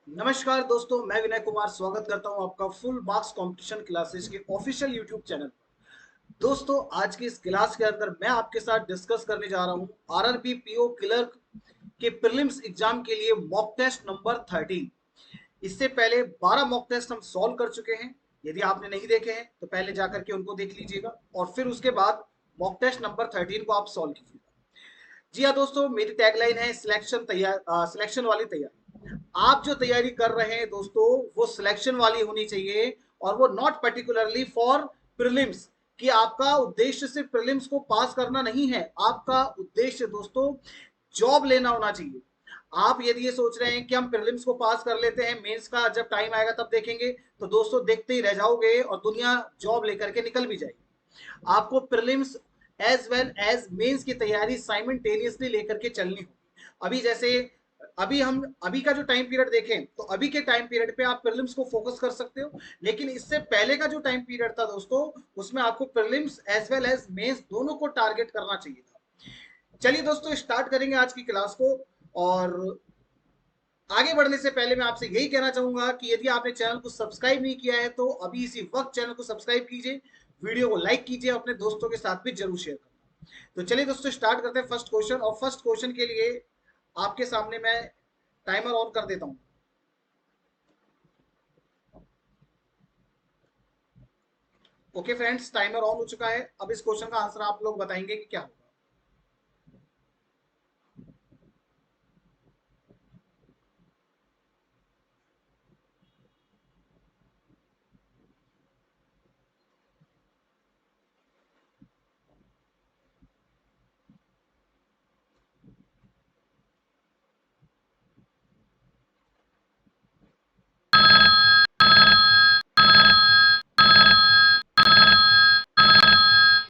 नमस्कार दोस्तों, मैं विनय कुमार स्वागत करता हूं आपका फुल मार्क्स कंपटीशन क्लासेस के ऑफिशियल यूट्यूब चैनल पर। दोस्तों, आज की इस क्लास के अंदर मैं आपके साथ डिस्कस करने जा रहा हूं आरआरबी पीओ क्लर्क के प्रीलिम्स एग्जाम के लिए मॉक टेस्ट नंबर 13। इससे पहले 12 मॉक टेस्ट हम सॉल्व कर चुके हैं। यदि आपने नहीं देखे हैं तो पहले जाकर के उनको देख लीजिएगा और फिर उसके बाद मॉक टेस्ट नंबर 13 को आप सॉल्व कीजिएगा। जी हाँ दोस्तों, मेरी टैगलाइन है सिलेक्शन तैयार, सिलेक्शन वाली तैयारी। आप जो तैयारी कर रहे हैं दोस्तों, वो सिलेक्शन वाली होनी चाहिए और वो नॉट पर्टिकुलरली फॉर प्रीलिम्स। कि आपका उद्देश्य सिर्फ प्रीलिम्स को पास करना नहीं है, आपका उद्देश्य दोस्तों जॉब लेना होना चाहिए। आप यदि ये सोच रहे हैं कि हम प्रीलिम्स को पास कर लेते हैं, मेंस का जब टाइम आएगा तब देखेंगे, तो दोस्तों देखते ही रह जाओगे और दुनिया जॉब लेकर के निकल भी जाएगी। आपको prelims as well as mains की तैयारी साइमल्टेनियसली लेकर के चलनी होगी। अभी जैसे अभी का जो टाइम पीरियड देखें तो अभी के टाइम पीरियड पे आप प्रीलिम्स को फोकस कर सकते हो, लेकिन इससे पहले का जो टाइम पीरियड था दोस्तों, उसमें आपको prelims as well as mains दोनों को टारगेट करना चाहिए था। चलिए दोस्तों, स्टार्ट करेंगे आज की क्लास को। और आगे बढ़ने से पहले मैं आपसे यही कहना चाहूंगा कि यदि आपने चैनल को सब्सक्राइब नहीं किया है तो अभी इसी वक्त चैनल को सब्सक्राइब कीजिए, वीडियो को लाइक कीजिए, अपने दोस्तों के साथ भी जरूर शेयर करना। तो चलिए दोस्तों, स्टार्ट करते हैं फर्स्ट क्वेश्चन। और फर्स्ट क्वेश्चन के लिए आपके सामने मैं टाइमर ऑन कर देता हूं। ओके फ्रेंड्स, टाइमर ऑन हो चुका है। अब इस क्वेश्चन का आंसर आप लोग बताएंगे कि क्या होगा।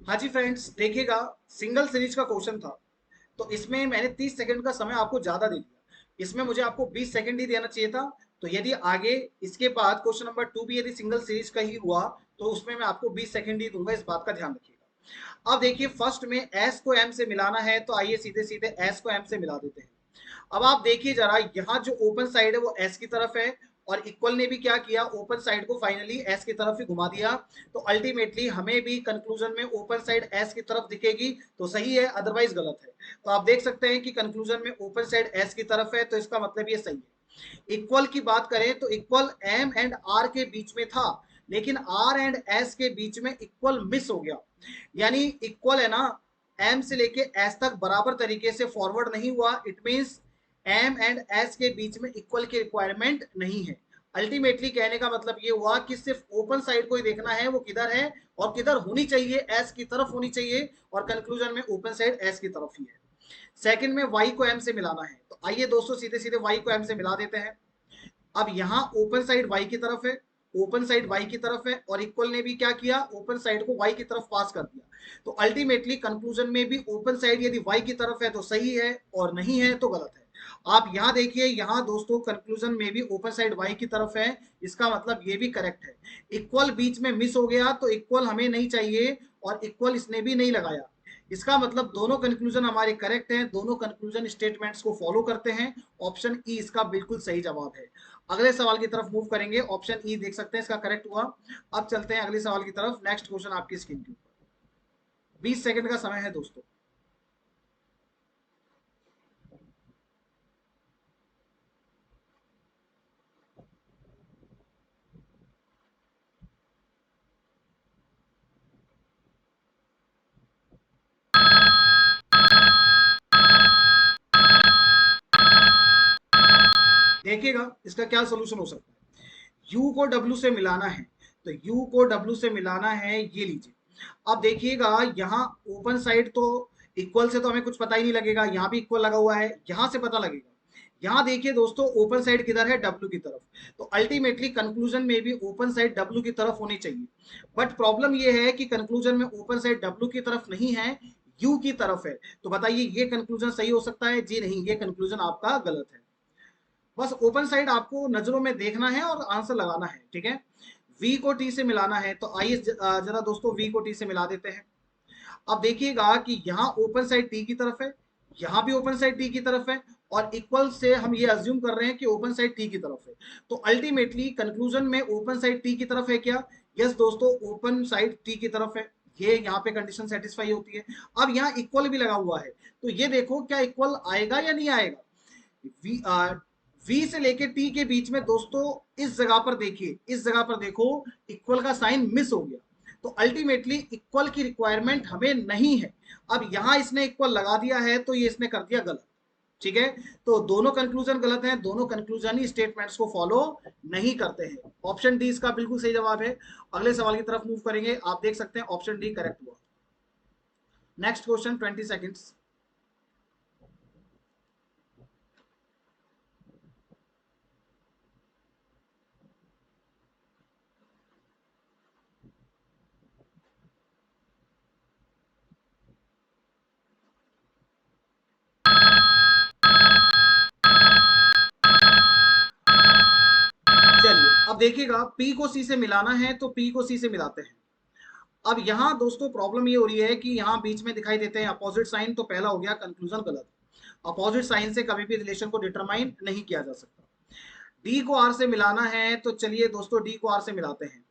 हाँ जी फ्रेंड्स, देखिएगा, सिंगल सीरीज का क्वेश्चन था, तो इसमें मैंने 30 सेकंड का समय आपको ज्यादा दे दिया। इसमें मुझे आपको 20 सेकंड ही देना चाहिए था। तो यदि आगे इसके बाद क्वेश्चन नंबर 2 भी यदि सिंगल सीरीज का ही हुआ तो उसमें मैं आपको 20 सेकंड ही दूंगा, इस बात का ध्यान रखिएगा। अब देखिए, फर्स्ट में एस को एम से मिलाना है, तो आइए सीधे सीधे एस को एम से मिला देते हैं। अब आप देखिए जरा, यहाँ जो ओपन साइड है वो एस की तरफ है, और इक्वल ने भी क्या किया, ओपन साइड को फाइनली एस की तरफ ही घुमा दिया। तो अल्टीमेटली हमें भी कंक्लूजन में ओपन साइड एस की तरफ दिखेगी तो सही है, अदरवाइज गलत है। तो आप देख सकते हैं कि कंक्लूजन में ओपन साइड एस की तरफ है, तो इसका मतलब ये सही है। इक्वल की बात करें तो इक्वल एम एंड आर के बीच में था, लेकिन आर एंड एस के बीच में इक्वल मिस हो गया। यानी इक्वल है ना, एम से लेके एस तक बराबर तरीके से फॉरवर्ड नहीं हुआ। It means M and S के बीच में इक्वल की रिक्वायरमेंट नहीं है। अल्टीमेटली कहने का मतलब ये हुआ कि सिर्फ ओपन साइड को ही देखना है, वो किधर है और किधर होनी चाहिए, एस की तरफ होनी चाहिए, और कंक्लूजन में ओपन साइड एस की तरफ ही है। सेकंड में वाई को एम से मिलाना है, तो आइए दोस्तों सीधे सीधे वाई को एम से मिला देते हैं। अब यहाँ ओपन साइड वाई की तरफ है, ओपन साइड वाई की तरफ है, और इक्वल ने भी क्या किया, ओपन साइड को वाई की तरफ पास कर दिया। तो अल्टीमेटली कंक्लूजन में भी ओपन साइड यदि वाई की तरफ है तो सही है, और नहीं है तो गलत है। आप यहाँ देखिए, यहाँ दोस्तों कंक्लूजन में भी ओपन साइड वाई की तरफ है, इसका मतलब ये भी करेक्ट है। इक्वल बीच में मिस हो गया, तो इक्वल हमें नहीं चाहिए, और इक्वल इसने भी नहीं लगाया। इसका मतलब दोनों कंक्लूजन हमारे करेक्ट हैं, दोनों कंक्लूजन स्टेटमेंट्स को फॉलो करते हैं। ऑप्शन ई इसका बिल्कुल सही जवाब है। अगले सवाल की तरफ मूव करेंगे, ऑप्शन ई देख सकते हैं इसका करेक्ट हुआ। अब चलते हैं अगले सवाल की तरफ। नेक्स्ट क्वेश्चन आपकी स्क्रीन के ऊपर, 20 सेकंड का समय है दोस्तों। देखिएगा इसका क्या सोल्यूशन हो सकता है। u को w से मिलाना है, तो u को w से मिलाना है, ये लीजिए। अब देखिएगा, यहाँ ओपन साइड तो इक्वल से तो हमें कुछ पता ही नहीं लगेगा, यहाँ भी इक्वल लगा हुआ है, यहाँ से पता लगेगा। यहाँ देखिए दोस्तों, ओपन साइड किधर है, W की तरफ। तो अल्टीमेटली कंक्लूजन में भी ओपन साइड W की तरफ होनी चाहिए। बट प्रॉब्लम ये है कि कंक्लूजन में ओपन साइड W की तरफ नहीं है, U की तरफ है। तो बताइए ये कंक्लूजन सही हो सकता है? जी नहीं, ये कंक्लूजन आपका गलत है। बस ओपन साइड आपको नजरों में देखना है और आंसर लगाना है, ठीक है। V को T से मिलाना है, तो आइए जरा दोस्तों V को T से मिला देते हैं। अब देखिएगा कि यहाँ ओपन साइड टी की तरफ है, यहाँ भी ओपन साइड टी की तरफ है, और इक्वल से हम ये अज्यूम कर रहे हैं कि ओपन साइड टी की तरफ है। तो अल्टीमेटली कंक्लूजन में ओपन साइड टी की तरफ है क्या? यस दोस्तों, ओपन साइड टी की तरफ है। ये यहाँ पे कंडीशन सेटिस्फाई होती है। अब यहाँ इक्वल भी लगा हुआ है, तो ये देखो क्या इक्वल आएगा या नहीं आएगा। वी वी से लेके टी के बीच में दोस्तों इस जगह पर देखिए, इस जगह पर देखो इक्वल का साइन मिस हो गया। तो अल्टीमेटली इक्वल की रिक्वायरमेंट हमें नहीं है। अब यहां इसने इक्वल लगा दिया है तो ये इसने कर दिया गलत। ठीक है, तो दोनों कंक्लूजन गलत हैं, दोनों कंक्लूजन ही स्टेटमेंट्स को फॉलो नहीं करते हैं। ऑप्शन डी इसका बिल्कुल सही जवाब है। अगले सवाल की तरफ मूव करेंगे, आप देख सकते हैं ऑप्शन डी करेक्ट हुआ। Next question 20 seconds. चलिए अब देखिएगा, P को C से मिलाना है तो P को C से मिलाते हैं। अब यहाँ दोस्तों प्रॉब्लम ये हो रही है कि यहाँ बीच में दिखाई देते हैं अपोजिट साइन, तो पहला हो गया कंक्लूजन गलत। अपोजिट साइन से कभी भी रिलेशन को डिटरमाइन नहीं किया जा सकता। डी को आर से मिलाना है तो चलिए दोस्तों डी को आर से मिलाते हैं।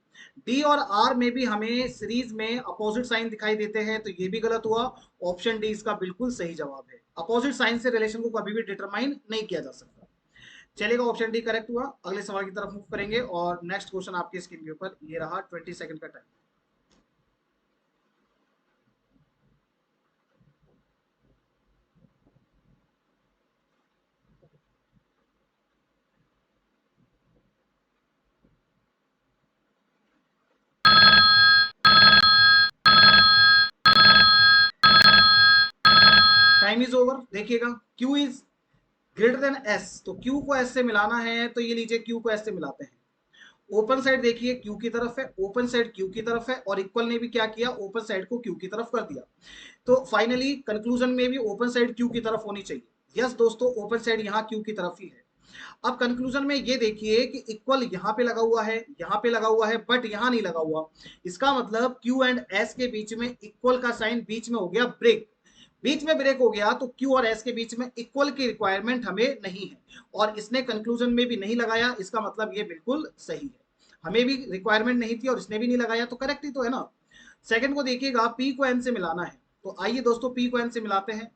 डी और आर में भी हमें सीरीज में अपोजिट साइन दिखाई देते हैं, तो ये भी गलत हुआ। ऑप्शन डी इसका बिल्कुल सही जवाब है। अपोजिट साइन से रिलेशन को कभी भी डिटरमाइन नहीं किया जा सकता। चलेगा, ऑप्शन डी करेक्ट हुआ। अगले सवाल की तरफ मूव करेंगे और नेक्स्ट क्वेश्चन आपकी स्क्रीन के ऊपर ये रहा। 20 सेकंड का टाइम। Time is over. देखिएगा, Q is greater than S, तो क्यू को एस से मिलाना है तो ये लीजिए क्यू को एस से मिलाते हैं। ओपन साइड देखिए क्यू की तरफ है, ओपन साइड क्यू की तरफ है, और इक्वल ने भी क्या किया, ओपन साइड को क्यू की तरफ कर दिया। तो फाइनली कंक्लूजन में भी ओपन साइड क्यू की तरफ होनी चाहिए। यस दोस्तों, ओपन साइड यहाँ क्यू की तरफ ही है। अब कंक्लूजन में ये देखिए कि इक्वल यहाँ पे लगा हुआ है, यहाँ पे लगा हुआ है, बट यहाँ नहीं लगा हुआ। इसका मतलब क्यू एंड एस के बीच में इक्वल का साइन बीच में हो गया ब्रेक। बीच में ब्रेक हो गया तो क्यू और एस के बीच में इक्वल की रिक्वायरमेंट हमें नहीं है, और इसने कंक्लूजन में भी नहीं लगाया। इसका मतलब ये बिल्कुल सही है। हमें भी रिक्वायरमेंट नहीं थी और इसने भी नहीं लगाया, तो करेक्ट ही तो है ना। सेकंड को देखिएगा, पी को एन से मिलाना है, तो आइए दोस्तों पी को एन से मिलाते हैं।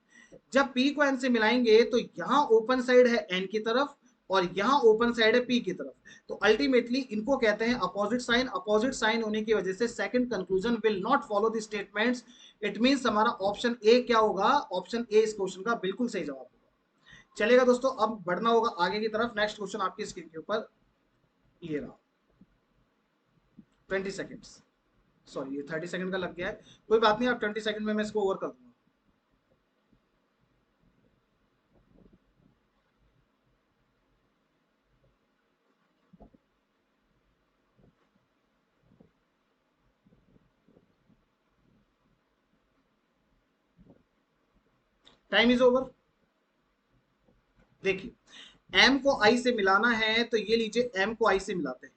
जब पी को एन से मिलाएंगे तो यहाँ ओपन साइड है एन की तरफ और यहाँ ओपन साइड है पी की तरफ, तो अल्टीमेटली इनको कहते हैं अपोजिट साइन। अपोजिट साइन होने की वजह से second conclusion will not follow the statements. It means हमारा ऑप्शन ए क्या होगा, ऑप्शन ए इस क्वेश्चन का बिल्कुल सही जवाब होगा। चलेगा दोस्तों, अब बढ़ना होगा आगे की तरफ। नेक्स्ट क्वेश्चन आपकी स्क्रीन के ऊपर ये रहा। 20 सेकेंड्स, सॉरी ये 30 सेकंड का लग गया है, कोई बात नहीं, आप 20 सेकंड में मैं इसको ओवर कर दूंगा। Time is over. देखिए, एम को आई से मिलाना है तो ये लीजिए एम को आई से मिलाते हैं।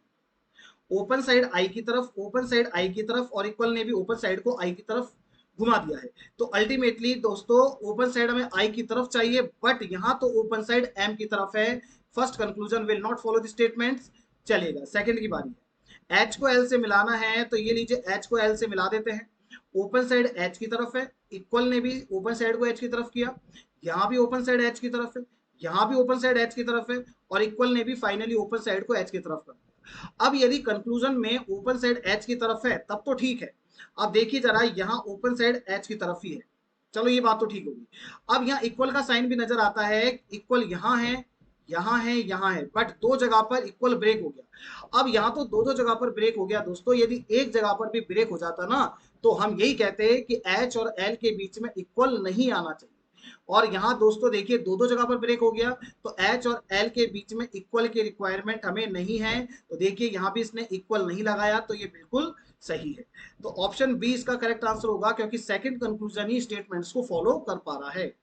ओपन साइड आई की तरफ, ओपन साइड आई की तरफ, और इक्वल ने भी ओपन साइड को आई की तरफ घुमा दिया है। तो अल्टीमेटली दोस्तों ओपन साइड हमें आई की तरफ चाहिए, बट यहाँ तो ओपन साइड एम की तरफ है। First conclusion will not follow the statements. चलेगा, सेकंड की बारी है। एच को एल से मिलाना है तो ये लीजिए एच को एल से मिला देते हैं। ओपन साइड एच की तरफ है, इक्वल ने भी ओपन साइड को एच की तरफ किया, यहाँ भी ओपन साइड एच की तरफ है, यहाँ भी ओपन साइड एच की तरफ है, और इक्वल ने भी फाइनली ओपन साइड को एच की तरफ कर दिया। अब यदि कंक्लूजन में ओपन साइड एच की तरफ है तब तो ठीक है। अब देखिए जरा, यहाँ ओपन साइड एच की तरफ ही है, चलो ये बात तो ठीक होगी। अब यहाँ इक्वल का साइन भी नजर आता है, इक्वल यहाँ है, यहाँ है, यहाँ है, बट दो जगह पर इक्वल ब्रेक हो गया। अब यहाँ तो दो दो जगह पर ब्रेक हो गया दोस्तों, यदि एक जगह पर भी ब्रेक हो जाता ना तो हम यही कहते हैं कि एच और एल के बीच में इक्वल नहीं आना चाहिए। और यहाँ दोस्तों देखिए दो दो जगह पर ब्रेक हो गया, तो एच और एल के बीच में इक्वल की रिक्वायरमेंट हमें नहीं है। तो देखिए यहाँ भी इसने इक्वल नहीं लगाया, तो ये बिल्कुल सही है। तो ऑप्शन बी इसका करेक्ट आंसर होगा, क्योंकि सेकंड कंक्लूजन ही स्टेटमेंट्स को फॉलो कर पा रहा है।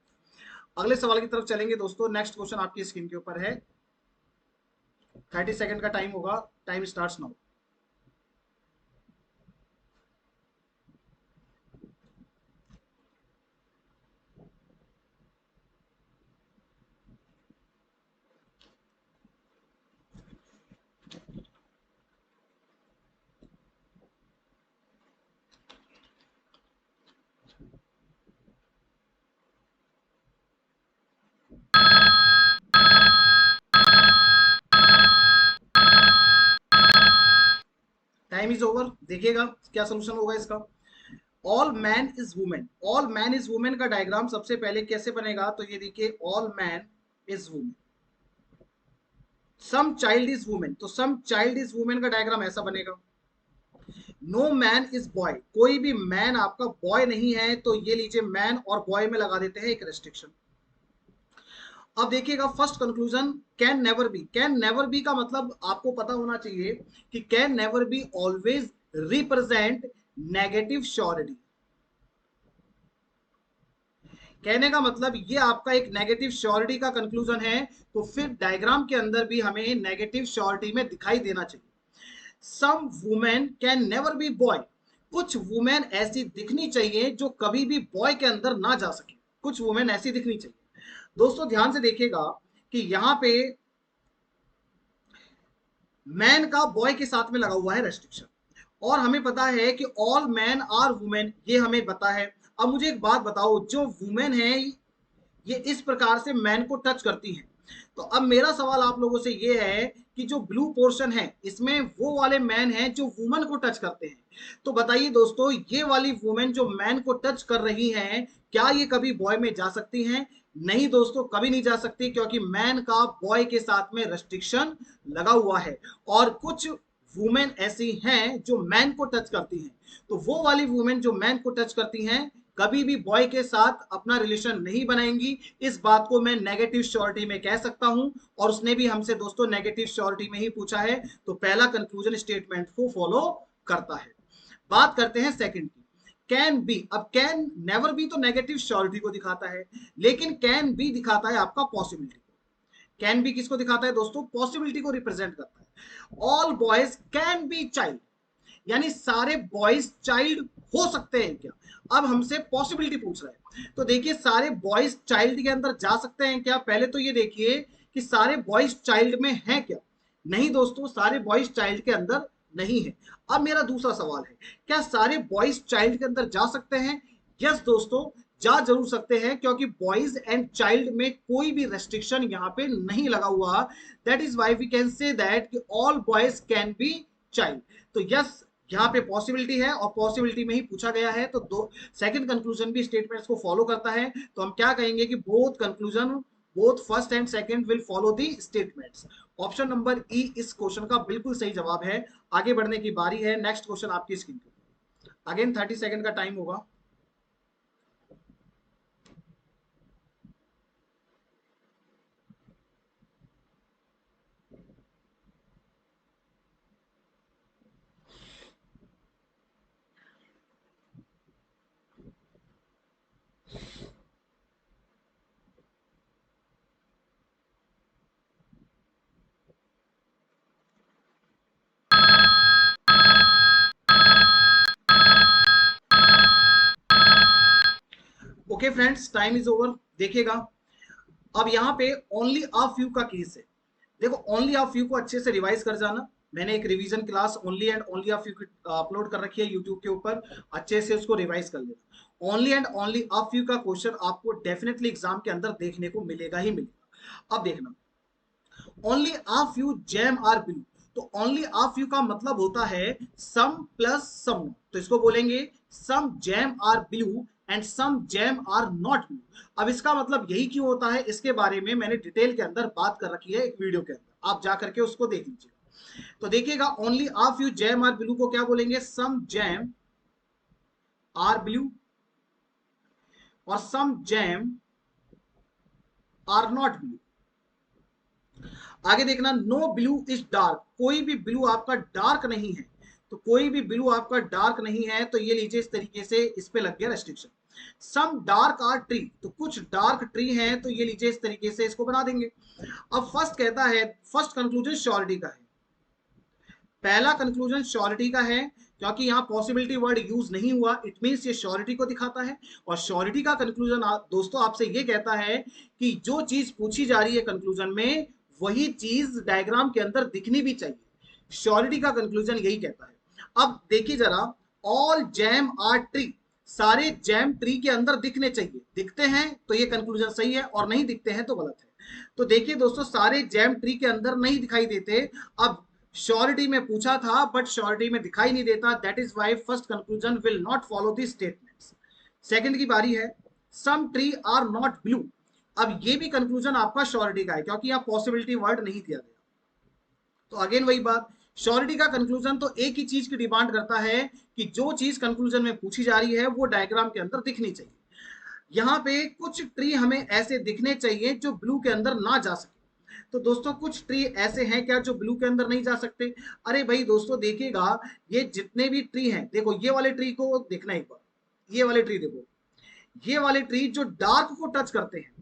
अगले सवाल की तरफ चलेंगे दोस्तों। नेक्स्ट क्वेश्चन आपकी स्क्रीन के ऊपर है। 30 सेकंड का टाइम होगा। Time start now. Is over. देखिएगा क्या सोल्यूशन होगा इसका। All man is women, all man is women का डायग्राम सबसे पहले कैसे बनेगा, तो ये देखिए all man is women, some child is women, तो सम चाइल्ड इज वुमेन का डायग्राम ऐसा बनेगा। नो मैन इज बॉय, कोई भी मैन आपका बॉय नहीं है, तो ये लीजिए मैन और बॉय में लगा देते हैं एक रेस्ट्रिक्शन। अब देखिएगा first conclusion, can never B, can never B का मतलब आपको पता होना चाहिए कि can never be always represent negative surety. कहने का मतलब ये आपका एक नेगेटिव श्योरिटी का कंक्लूजन है, तो फिर डायग्राम के अंदर भी हमें नेगेटिव श्योरिटी में दिखाई देना चाहिए। Some women can never be boy, कुछ वुमेन ऐसी दिखनी चाहिए जो कभी भी बॉय के अंदर ना जा सके, कुछ वुमेन ऐसी दिखनी चाहिए। दोस्तों ध्यान से देखिएगा कि यहां पे मैन का बॉय के साथ में लगा हुआ है रेस्ट्रिक्शन, और हमें पता है कि ऑल मैन आर वुमेन, ये हमें पता है। अब मुझे एक बात बताओ, जो वुमेन है ये इस प्रकार से मैन को टच करती है, तो अब मेरा सवाल आप लोगों से ये है कि जो ब्लू पोर्शन है इसमें वो वाले मैन हैं जो वुमन को टच करते हैं, तो बताइए दोस्तों ये वाली वुमेन जो मैन को टच कर रही हैं, क्या ये कभी बॉय में जा सकती हैं? नहीं दोस्तों, कभी नहीं जा सकती, क्योंकि मैन का बॉय के साथ में रेस्ट्रिक्शन लगा हुआ है। और कुछ वुमेन ऐसी हैं जो मैन को टच करती हैं, तो वो वाली वुमेन जो मैन को टच करती हैं कभी भी बॉय के साथ अपना रिलेशन नहीं बनाएंगी। इस बात को मैं नेगेटिव श्योरिटी में कह सकता हूं, और उसने भी हमसे दोस्तों नेगेटिव श्योरिटी में ही पूछा है, तो पहला कंक्लूजन स्टेटमेंट को फॉलो करता है। बात करते हैं सेकंड की, कैन बी। अब कैन नेवर बी तो नेगेटिव श्योरिटी को दिखाता है, लेकिन कैन बी दिखाता है आपका पॉसिबिलिटी को। कैन बी किसको दिखाता है दोस्तों? पॉसिबिलिटी को रिप्रेजेंट करता है। All boys can be child, यानी सारे बॉयज चाइल्ड हो सकते हैं क्या? अब हमसे पॉसिबिलिटी पूछ रहा है, तो देखिए सारे बॉयज चाइल्ड के अंदर जा सकते हैं क्या? पहले तो ये देखिए कि सारे बॉयज चाइल्ड में हैं क्या? नहीं दोस्तों, सारे बॉयज चाइल्ड के अंदर नहीं है। अब मेरा दूसरा सवाल है, क्या सारे बॉयज चाइल्ड के अंदर जा सकते हैं? यस दोस्तों, जा जरूर सकते हैं, क्योंकि बॉयज एंड चाइल्ड में कोई भी रेस्ट्रिक्शन यहाँ पे नहीं लगा हुआ। That is why we can say that all boys can be child. तो यस, यहाँ पे पॉसिबिलिटी है और पॉसिबिलिटी में ही पूछा गया है, तो दो सेकंड कंक्लूजन भी स्टेटमेंट्स को फॉलो करता है। तो हम क्या कहेंगे कि both conclusion, both first and second will follow the statements. Option number ई इस क्वेश्चन का बिल्कुल सही जवाब है। आगे बढ़ने की बारी है, नेक्स्ट क्वेश्चन आपकी स्क्रीन पे। अगेन 30 सेकंड का टाइम होगा। Okay friends, time is over. देखिएगा अब यहाँ पे ओनली अ फ्यू का केस है। देखो ओनली अ फ्यू को अच्छे से रिवाइज कर जाना। मैंने एक revision class only and only a few upload कर रखी है यूट्यूब के ऊपर, अच्छे से उसको रिवाइज कर लेना। Only and only a few का क्वेश्चन आपको डेफिनेटली एग्जाम के अंदर देखने को मिलेगा ही मिलेगा। अब देखना, only a few jam are blue, तो ओनली अ फ्यू का मतलब होता है सम प्लस सम, तो इसको बोलेंगे some jam are blue and some jam are not blue. अब इसका मतलब यही क्यों होता है, इसके बारे में मैंने डिटेल के अंदर बात कर रखी है एक वीडियो के अंदर, आप जा करके उसको देख लीजिएगा। तो देखिएगा only a few jam are blue को क्या बोलेंगे? सम जैम आर ब्लू और some jam are not blue. आगे देखना, नो ब्लू इज डार्क, कोई भी ब्लू आपका डार्क नहीं है, तो कोई भी ब्लू आपका डार्क नहीं है, तो ये लीजिए इस तरीके से इस पे लग गया restriction. Some dark are tree, तो कुछ डार्क ट्री हैं, तो ये लीजिए इस तरीके से इसको बना देंगे। अब फर्स्ट कहता है, फर्स्ट कंक्लूजन श्योरिटी का है, पहला कंक्लूजन श्योरिटी का है, क्योंकि यहाँ पॉसिबिलिटी वर्ड यूज नहीं हुआ, इट मींस ये श्योरिटी को दिखाता है। और श्योरिटी का कंक्लूजन दोस्तों आपसे ये कहता है कि जो चीज पूछी जा रही है कंक्लूजन में, वही चीज डायग्राम के अंदर दिखनी भी चाहिए। श्योरिटी का कंक्लूजन यही कहता है। अब देखिए जरा, ऑल जैम आर ट्री, सारे जैम ट्री के अंदर दिखने चाहिए, दिखते हैं तो ये कंक्लूजन सही है, और नहीं दिखते हैं तो गलत है। तो देखिए दोस्तों, सारे जैम ट्री के अंदर नहीं दिखाई देते। अब श्योरिटी में पूछा था बट श्योरिटी में दिखाई नहीं देता, that is why first conclusion will not follow the statements. Second की बारी है, some tree are not blue. अब ये भी कंक्लूजन आपका श्योरिटी का है क्योंकि यहाँ पॉसिबिलिटी वर्ड नहीं दिया गया। तो अगेन वही बात, श्योरिटी का कंक्लूजन तो एक ही चीज की डिमांड करता है कि जो चीज कंक्लूजन में पूछी जा रही है वो डायग्राम के अंदर दिखनी चाहिए। यहाँ पे कुछ ट्री हमें ऐसे दिखने चाहिए जो ब्लू के अंदर ना जा सके। तो दोस्तों कुछ ट्री ऐसे हैं क्या जो ब्लू के अंदर नहीं जा सकते? अरे भाई दोस्तों देखिएगा, ये जितने भी ट्री हैं, देखो ये वाले ट्री को देखना एक बार, ये वाले ट्री देखो, ये वाले ट्री जो डार्क को टच करते हैं,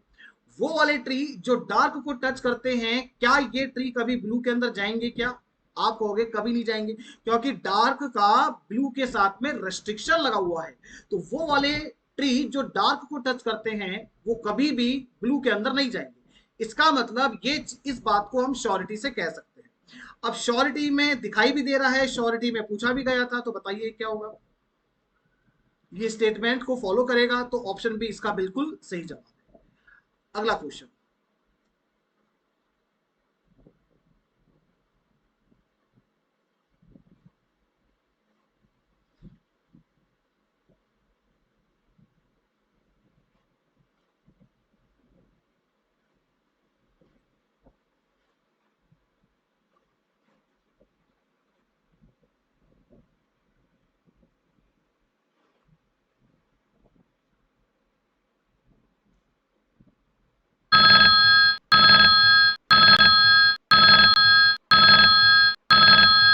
वो वाले ट्री जो डार्क को टच करते हैं, क्या ये ट्री कभी ब्लू के अंदर जाएंगे क्या? आप कहोगे कभी नहीं जाएंगे, क्योंकि डार्क का ब्लू के साथ में रेस्ट्रिक्शन लगा हुआ है। तो वो वाले ट्री जो डार्क को टच करते हैं वो कभी भी ब्लू के अंदर नहीं जाएंगे। इसका मतलब ये, इस बात को हम श्योरिटी से कह सकते हैं। अब श्योरिटी में दिखाई भी दे रहा है, श्योरिटी में पूछा भी गया था, तो बताइए क्या होगा? ये स्टेटमेंट को फॉलो करेगा, तो ऑप्शन बी इसका बिल्कुल सही जवाब है। अगला क्वेश्चन,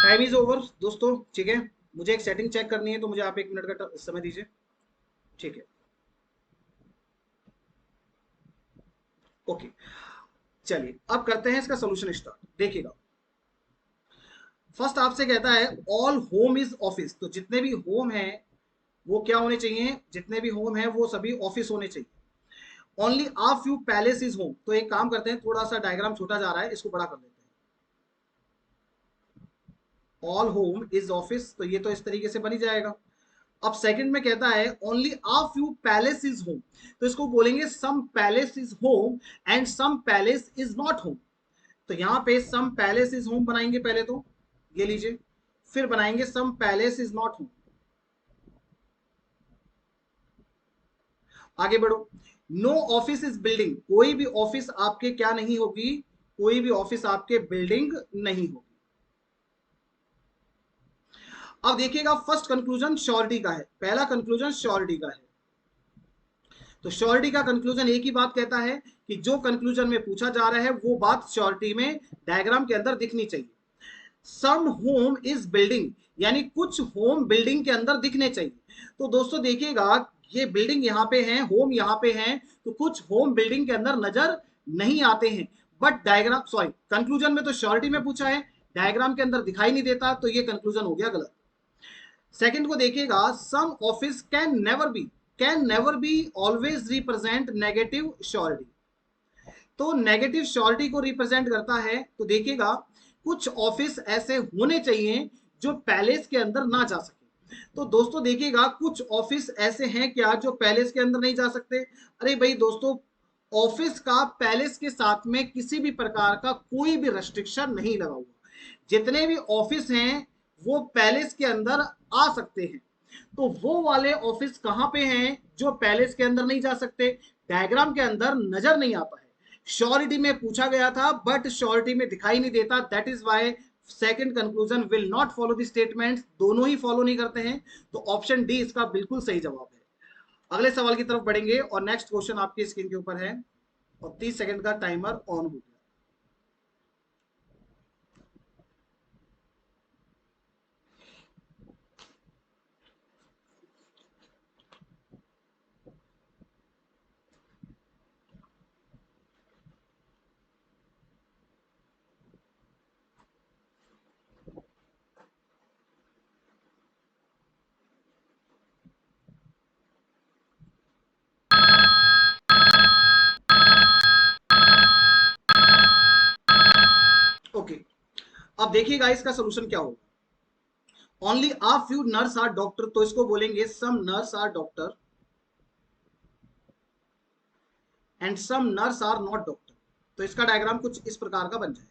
टाइम इज ओवर दोस्तों, ठीक है। मुझे एक सेटिंग चेक करनी है, तो मुझे आप 1 मिनट का समय दीजिए, ठीक है। ओके, चलिए अब करते हैं इसका सोल्यूशन स्टार्ट। देखिएगा, फर्स्ट आपसे कहता है ऑल होम इज ऑफिस, तो जितने भी होम हैं वो क्या होने चाहिए? जितने भी होम हैं वो सभी ऑफिस होने चाहिए। Only a few palace is home, तो एक काम करते हैं, थोड़ा सा डायग्राम छोटा जा रहा है, इसको बड़ा कर देते हैं। ऑल होम इज ऑफिस, तो ये तो इस तरीके से बन ही जाएगा। अब सेकंड में कहता है only a few palace is home, तो इसको बोलेंगे some palace is home and some palace is not home. तो यहां पे सम पैलेस इज होम बनाएंगे पहले तो, ये लीजिए, फिर बनाएंगे सम पैलेस इज नॉट होम। आगे बढ़ो, नो ऑफिस इज बिल्डिंग, कोई भी ऑफिस आपके क्या नहीं होगी? कोई भी ऑफिस आपके बिल्डिंग नहीं होगी। अब देखिएगा, फर्स्ट कंक्लूजन श्योरिटी का है, पहला कंक्लूजन श्योरिटी का है। तो श्योरिटी का कंक्लूजन एक ही बात कहता है कि जो कंक्लूजन में पूछा जा रहा है वो बात श्योरिटी में डायग्राम के अंदर दिखनी चाहिए। सम होम इज बिल्डिंग, यानी कुछ होम बिल्डिंग के अंदर दिखने चाहिए। तो दोस्तों देखिएगा, ये बिल्डिंग यहाँ पे है, होम यहाँ पे है, तो कुछ होम बिल्डिंग के अंदर नजर नहीं आते हैं। बट डायग्राम, सॉरी, कंक्लूजन में तो श्योरिटी में पूछा है, डायग्राम के अंदर दिखाई नहीं देता, तो ये कंक्लूजन हो गया गलत। सेकंड को देखिएगा, some office can never be always represent negative surety, तो नेगेटिव श्योरिटी को रिप्रेजेंट करता है। तो देखिएगा, कुछ ऑफिस ऐसे होने चाहिए जो पैलेस के अंदर ना जा सके। तो दोस्तों देखिएगा, कुछ ऑफिस ऐसे हैं क्या जो पैलेस के अंदर नहीं जा सकते? अरे भाई दोस्तों, ऑफिस का पैलेस के साथ में किसी भी प्रकार का कोई भी रेस्ट्रिक्शन नहीं लगा हुआ। जितने भी ऑफिस हैं वो पैलेस के अंदर आ सकते हैं। तो वो वाले ऑफिस कहां पे हैं जो पैलेस के अंदर नहीं जा सकते? डायग्राम के अंदर नजर नहीं आता है। श्योरिटी में पूछा गया था बट श्योरिटी में दिखाई नहीं देता, that is why second conclusion will not follow the statements, दोनों ही फॉलो नहीं करते हैं। तो ऑप्शन डी इसका बिल्कुल सही जवाब है। अगले सवाल की तरफ बढ़ेंगे और नेक्स्ट क्वेश्चन आपकी स्क्रीन के ऊपर है और 30 सेकंड का टाइमर ऑन हो गया। ओके, अब देखिएगा इसका सोल्यूशन क्या होगा। Only a few nurse are doctor, तो इसको बोलेंगे some nurse are doctor and some nurse are not doctor. तो इसका डायग्राम कुछ इस प्रकार का बन जाए।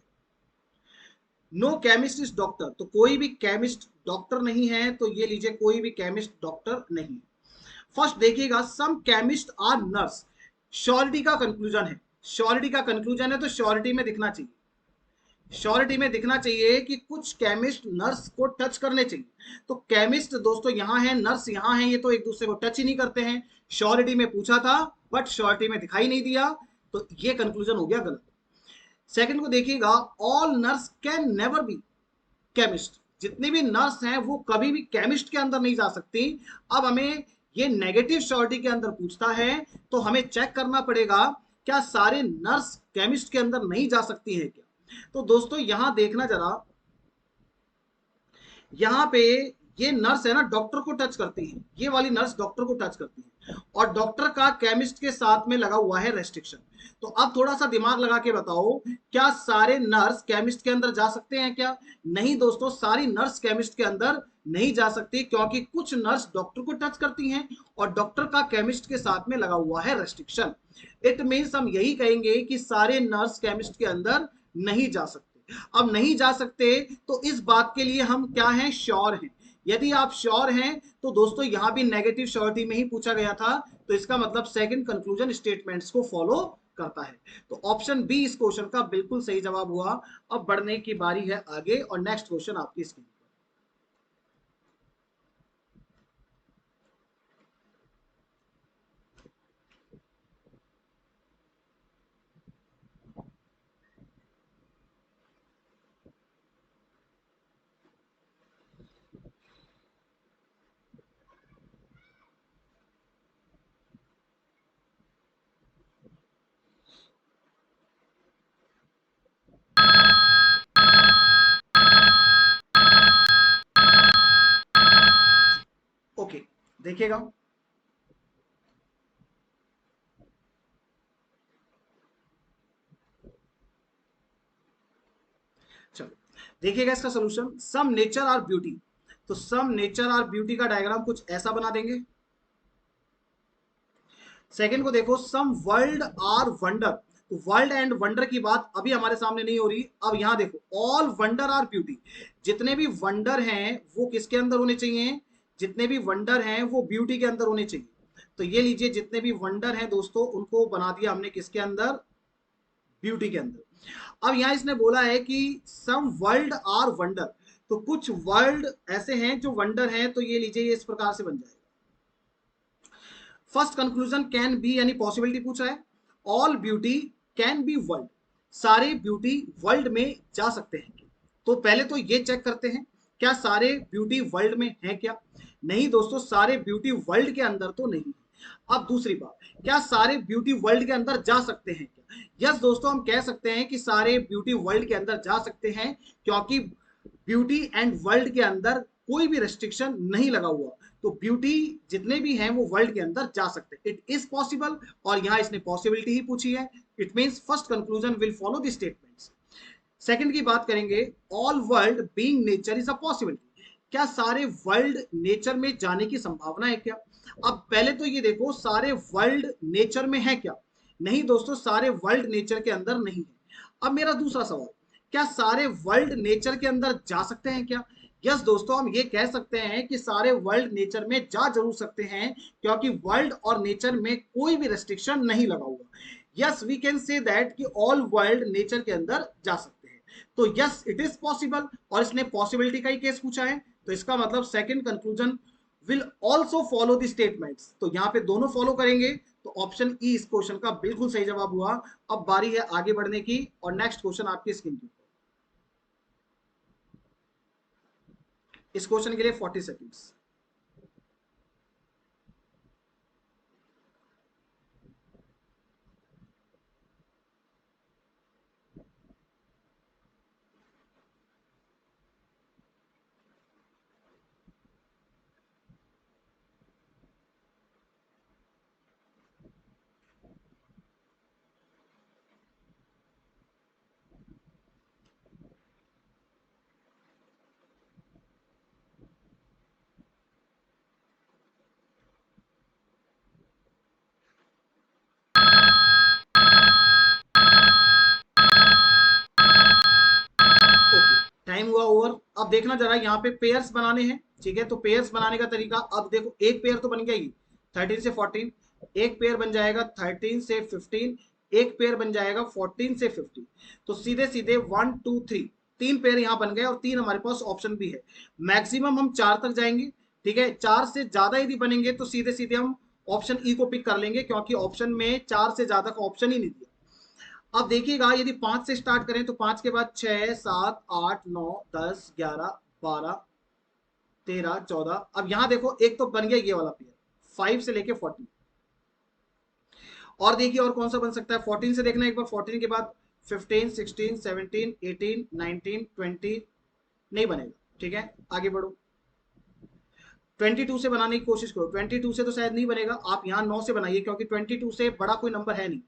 नो केमिस्ट इज डॉक्टर, तो कोई भी केमिस्ट डॉक्टर नहीं है, तो ये लीजिए कोई भी केमिस्ट डॉक्टर नहीं है। फर्स्ट देखिएगा, सम केमिस्ट आर नर्स, श्योरिटी का कंक्लूजन है, श्योरिटी का कंक्लूजन है, तो श्योरिटी में दिखना चाहिए, श्योरिटी में दिखना चाहिए कि कुछ केमिस्ट नर्स को टच करने चाहिए। तो केमिस्ट दोस्तों यहां है, नर्स यहां है, ये तो एक दूसरे को टच ही नहीं करते हैं। श्योरिटी में पूछा था बट श्योरिटी में दिखाई नहीं दिया, तो ये कंक्लूजन हो गया गलत। सेकंड को देखिएगा, all nurse can never B chemist, जितनी भी नर्स हैं वो कभी भी केमिस्ट के अंदर नहीं जा सकती। अब हमें ये नेगेटिव श्योरिटी के अंदर पूछता है, तो हमें चेक करना पड़ेगा क्या सारे नर्स केमिस्ट के अंदर नहीं जा सकती है क्या। तो दोस्तों यहां देखना जरा, यहाँ पे ये नर्स है ना डॉक्टर को टच करती है, ये वाली नर्स डॉक्टर को टच करती है, और डॉक्टर का केमिस्ट के साथ में लगा हुआ है रेस्ट्रिक्शन। तो अब थोड़ा सा दिमाग लगा के बताओ, क्या सारे नर्स केमिस्ट के अंदर जा सकते हैं क्या? नहीं दोस्तों, सारी नर्स केमिस्ट के अंदर नहीं जा सकती, क्योंकि कुछ नर्स डॉक्टर को टच करती हैं और डॉक्टर का केमिस्ट के साथ में लगा हुआ है रेस्ट्रिक्शन। इट मीन्स हम यही कहेंगे कि सारे नर्स केमिस्ट के अंदर नहीं जा सकते। अब नहीं जा सकते, तो इस बात के लिए हम क्या हैं, श्योर हैं। यदि आप श्योर हैं तो दोस्तों यहां भी नेगेटिव श्योरिटी में ही पूछा गया था, तो इसका मतलब सेकंड कंक्लूजन स्टेटमेंट्स को फॉलो करता है। तो ऑप्शन बी इस क्वेश्चन का बिल्कुल सही जवाब हुआ। अब बढ़ने की बारी है आगे, और नेक्स्ट क्वेश्चन आपकी स्क्रीन पर। ओके, देखिएगा, चलो देखिएगा इसका solution, some nature are beauty. तो सम नेचर आर ब्यूटी का डायग्राम कुछ ऐसा बना देंगे। सेकंड को देखो, सम वर्ल्ड आर वंडर। तो वर्ल्ड एंड वंडर की बात अभी हमारे सामने नहीं हो रही। अब यहां देखो, ऑल वंडर आर ब्यूटी, जितने भी वंडर हैं वो किसके अंदर होने चाहिए, जितने भी वंडर हैं वो ब्यूटी के अंदर होने चाहिए। तो ये लीजिए, जितने भी वंडर हैं दोस्तों उनको बना दिया हमने किसके अंदर, ब्यूटी के अंदर। अब यहां इसने बोला है कि सम वर्ल्ड आर वंडर, तो कुछ वर्ल्ड ऐसे हैं जो वंडर हैं, तो ये लीजिए ये इस प्रकार से बन जाएगा। फर्स्ट कंक्लूजन कैन बी यानी पॉसिबिलिटी पूछ रहा है, all beauty can be world, सारे ब्यूटी वर्ल्ड में जा सकते हैं। तो पहले तो ये चेक करते हैं, क्या सारे ब्यूटी वर्ल्ड में है क्या? नहीं दोस्तों, सारे ब्यूटी वर्ल्ड के अंदर तो नहीं। अब दूसरी बात, क्या सारे ब्यूटी वर्ल्ड के अंदर जा सकते हैं क्या? यस दोस्तों, हम कह सकते हैं कि सारे ब्यूटी वर्ल्ड के अंदर जा सकते हैं, क्योंकि ब्यूटी एंड वर्ल्ड के अंदर कोई भी रेस्ट्रिक्शन नहीं लगा हुआ। तो ब्यूटी जितने भी हैं वो वर्ल्ड के अंदर जा सकते हैं, इट इज पॉसिबल। और यहां इसने पॉसिबिलिटी ही पूछी है, it means first conclusion will follow the statements. Second की बात करेंगे, all world being nature is a possibility, क्या सारे वर्ल्ड नेचर में जाने की संभावना है क्या? अब पहले तो ये देखो, सारे वर्ल्ड नेचर में है क्या? नहीं दोस्तों, सारे वर्ल्ड नेचर के अंदर नहीं है। अब मेरा दूसरा सवाल, क्या सारे वर्ल्ड नेचर के अंदर जा सकते हैं क्या? यस दोस्तों, हम ये कह सकते हैं कि सारे वर्ल्ड नेचर में जा जरूर सकते हैं, क्योंकि वर्ल्ड और नेचर में कोई भी रेस्ट्रिक्शन नहीं लगा हुआ। Yes we can say that कि ऑल वर्ल्ड नेचर के अंदर जा सकते हैं। तो यस इट इज पॉसिबल, और इसने पॉसिबिलिटी का ही केस पूछा है, तो इसका मतलब second conclusion will also follow the statements. तो यहां पे दोनों फॉलो करेंगे, तो ऑप्शन ई इस क्वेश्चन का बिल्कुल सही जवाब हुआ। अब बारी है आगे बढ़ने की, और नेक्स्ट क्वेश्चन आपकी स्क्रीन की। इस क्वेश्चन के लिए 40 सेकेंड्स। अब देखना जरा, यहाँ पे पेयर्स बनाने हैं, ठीक है। तो पेयर्स बनाने का तरीका, अब देखो एक पेयर तो बन गया ही 13 से 14, एक पेयर बन जाएगा 13 से 15, एक पेयर बन जाएगा 14 से 50। तो सीधे सीधे 1 2 3 तीन पेयर यहाँ बन गए और तीन हमारे पास ऑप्शन भी है। मैक्सिमम हम चार तक जाएंगे, ठीक है। चार से ज्यादा यदि बनेंगे तो सीधे सीधे हम ऑप्शन ई को पिक कर लेंगे, क्योंकि ऑप्शन में चार से ज्यादा का ऑप्शन ही नहीं दिया। अब देखिएगा, यदि पांच से स्टार्ट करें तो पांच के बाद 6 7 8 9 10 11 12 13 14। अब यहां देखो एक तो बन गया ये वाला पेयर 5 से लेके 14। और देखिए और कौन सा बन सकता है, 14 से देखना एक बार, 14 के बाद 15 16 17 18 19 20 नहीं बनेगा, ठीक है। आगे बढ़ो, 22 से बनाने की कोशिश करो, 22 से तो शायद नहीं बनेगा, आप यहाँ 9 से बनाइए, क्योंकि 22 से बड़ा कोई नंबर है नहीं।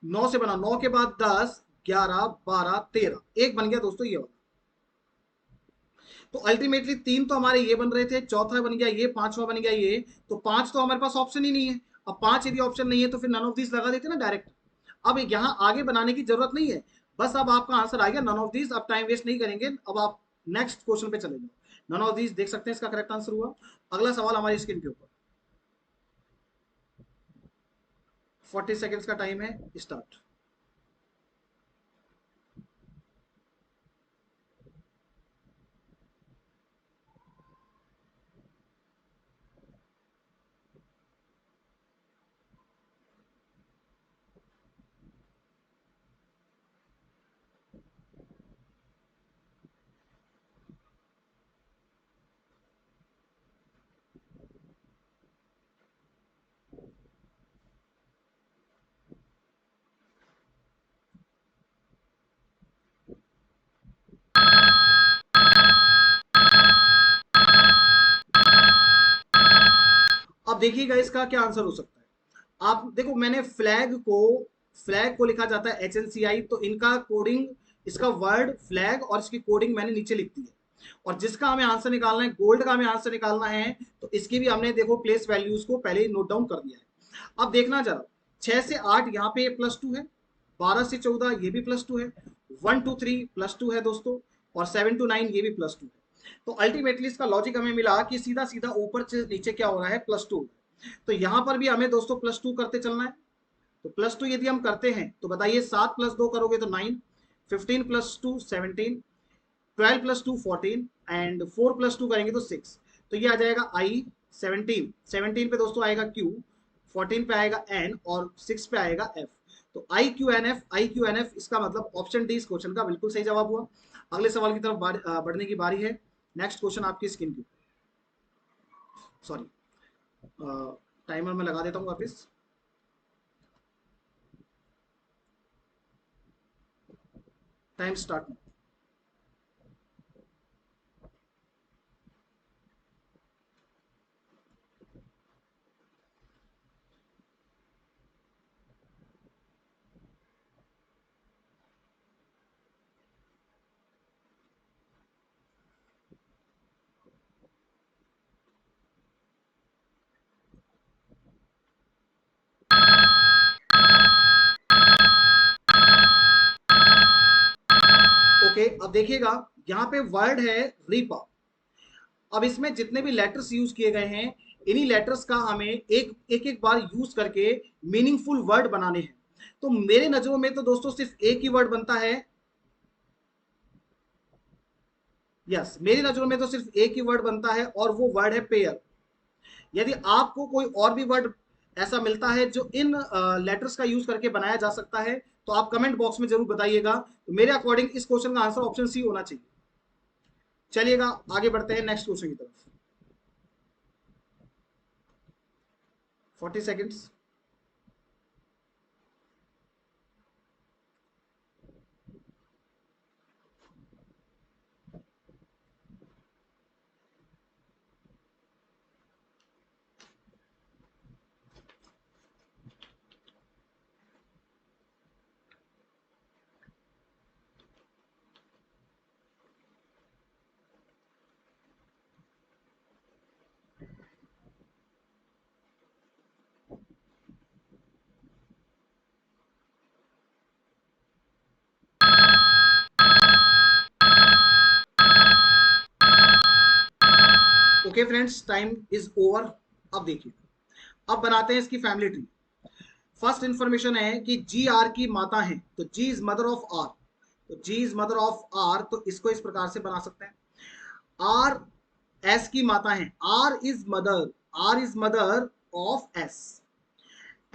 9 से बना, 9 के बाद 10 11 12 13, एक बन गया दोस्तों ये वाला। तो अल्टीमेटली तीन तो हमारे ये बन रहे थे, चौथा बन गया ये, पांचवा बन गया ये। तो पांच तो हमारे पास ऑप्शन ही नहीं है। अब पांच यदि ऑप्शन नहीं है तो फिर नन ऑफ दिस लगा देते ना डायरेक्ट। अब यहाँ आगे बनाने की जरूरत नहीं है, बस अब आपका आंसर आ गया नन ऑफ दिस। अब टाइम वेस्ट नहीं करेंगे, अब आप नेक्स्ट क्वेश्चन पे चले जाओ। नन ऑफ दिस देख सकते हैं, इसका करेक्ट आंसर हुआ। अगला सवाल हमारी स्क्रीन के ऊपर, 40 सेकेंड्स का टाइम है, स्टार्ट। अब देखिएगा इसका क्या आंसर हो सकता है। आप देखो, मैंने फ्लैग को लिखा जाता है HNCI, तो इनका कोडिंग, इसका वर्ड फ्लैग और इसकी कोडिंग मैंने नीचे लिख दी है। और जिसका हमें आंसर निकालना है, गोल्ड का हमें आंसर निकालना है, तो इसकी भी हमने देखो प्लेस वैल्यूज को पहले ही नोट डाउन कर दिया है। अब देखना जरा, 6 से 8 यहाँ पे +2 है, 12 से 14 ये भी +2 है, 1 2 3 +2 है दोस्तों, और 7 to 9 ये भी +2 है। तो अल्टीमेटली इसका लॉजिक हमें मिला कि सीधा सीधा ऊपर से नीचे क्या हो रहा है, +2। तो यहां पर भी हमें दोस्तों +2 करते चलना है। तो +2 यदि हम करते हैं तो बताइए, 7 + 2 करोगे तो 9, 15 + 2 17, 12 + 2 14, एंड 4 + 2 करेंगे तो 6। तो ये आ जाएगा आई। 17 पे दोस्तों आएगा क्यू, 14 पे आएगा एन, और 6 पे आएगा एफ। तो आई क्यू एन एफ, इसका मतलब ऑप्शन डी इस क्वेश्चन का बिल्कुल सही जवाब हुआ। अगले सवाल की तरफ बढ़ने की बारी है। नेक्स्ट क्वेश्चन आपकी स्क्रीन की, सॉरी, टाइमर में लगा देता हूँ वापस। Time start. ओके, अब देखिएगा, यहाँ पे वर्ड है रीपा। अब इसमें जितने भी लेटर्स यूज किए गए हैं, इन्हीं लेटर्स का हमें एक एक एक बार यूज करके मीनिंगफुल वर्ड बनाने हैं। तो मेरे नजरों में तो दोस्तों सिर्फ एक ही वर्ड बनता है। यस, मेरी नजरों में तो सिर्फ एक ही वर्ड बनता है, और वो वर्ड है पेयर। यदि आपको कोई और भी वर्ड ऐसा मिलता है जो इन लेटर्स का यूज करके बनाया जा सकता है, तो आप कमेंट बॉक्स में जरूर बताइएगा। तो मेरे अकॉर्डिंग इस क्वेश्चन का आंसर ऑप्शन सी होना चाहिए। चलिएगा, आगे बढ़ते हैं नेक्स्ट क्वेश्चन की तरफ। 40 seconds. Okay friends, time is over. अब देखिए, अब बनाते हैं इसकी फैमिली ट्री। फर्स्ट इंफॉर्मेशन है कि जी आर की माता है, तो जी इज मदर ऑफ आर, तो जी इज मदर ऑफ आर, तो इसको इस प्रकार से बना सकते हैं। आर एस की माता है, R is mother, R is mother of S.